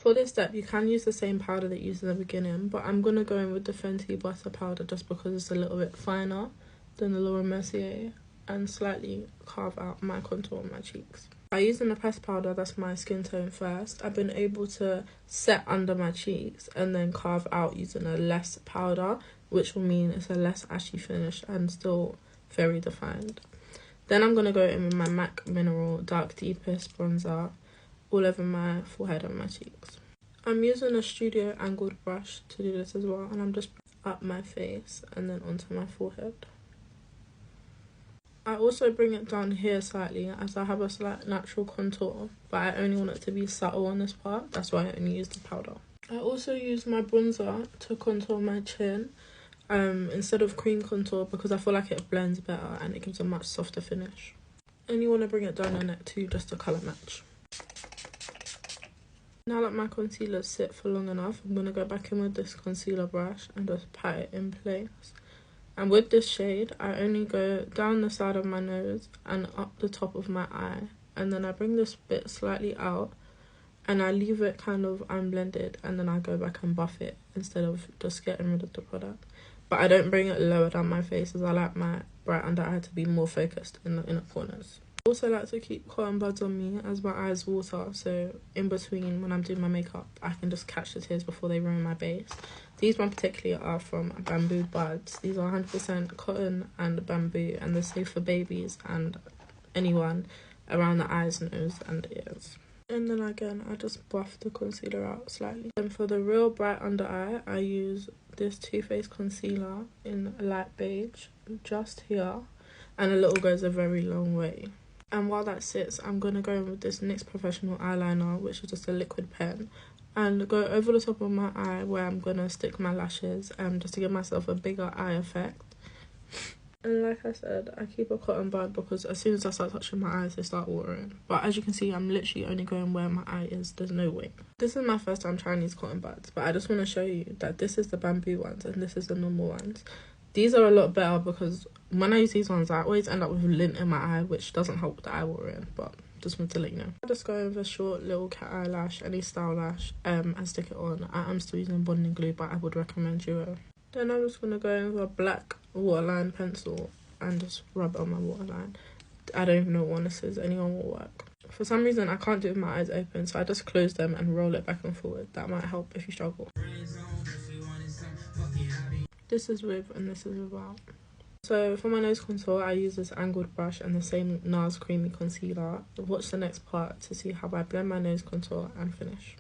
For this step, you can use the same powder that you used in the beginning, but I'm going to go in with the Fenty Butter powder just because it's a little bit finer than the Laura Mercier and slightly carve out my contour on my cheeks. By using the pressed powder, that's my skin tone first, I've been able to set under my cheeks and then carve out using a less powder, which will mean it's a less ashy finish and still very defined. Then I'm going to go in with my MAC Mineral Dark Deepest Bronzer all over my forehead and my cheeks. I'm using a studio angled brush to do this as well, and I'm just up my face and then onto my forehead. I also bring it down here slightly as I have a slight natural contour, but I only want it to be subtle on this part, that's why I only use the powder. I also use my bronzer to contour my chin instead of cream contour because I feel like it blends better and it gives a much softer finish. And you want to bring it down your neck too, just to colour match. Now that my concealers sit for long enough, I'm going to go back in with this concealer brush and just pat it in place. And with this shade, I only go down the side of my nose and up the top of my eye. And then I bring this bit slightly out and I leave it kind of unblended, and then I go back and buff it instead of just getting rid of the product. But I don't bring it lower down my face as I like my bright under eye to be more focused in the inner corners. I also like to keep cotton buds on me as my eyes water, so in between when I'm doing my makeup I can just catch the tears before they ruin my base. These one particularly are from Bamboo Buds. These are 100% cotton and bamboo, and they're safe for babies and anyone around the eyes, nose and ears. And then again I just buff the concealer out slightly. And for the real bright under eye, I use this Too Faced concealer in light beige just here, and a little goes a very long way. And while that sits, I'm going to go in with this NYX Professional eyeliner, which is just a liquid pen, and go over the top of my eye where I'm going to stick my lashes just to give myself a bigger eye effect. And like I said, I keep a cotton bud because as soon as I start touching my eyes, they start watering. But as you can see, I'm literally only going where my eye is. There's no wing. This is my first time trying these cotton buds, but I just want to show you that this is the bamboo ones and this is the normal ones. These are a lot better because when I use these ones, I always end up with lint in my eye, which doesn't help with the eye watering, but just want to let you know. I just go with a short little cat eyelash, any style lash, and stick it on. I am still using bonding glue, but I would recommend Duo. Then I'm just going to go in with a black waterline pencil and just rub it on my waterline. I don't even know what one this is. Anyone will work. For some reason, I can't do it with my eyes open, so I just close them and roll it back and forward. That might help if you struggle. This is with and this is without. So for my nose contour, I use this angled brush and the same NARS Creamy Concealer. Watch the next part to see how I blend my nose contour and finish.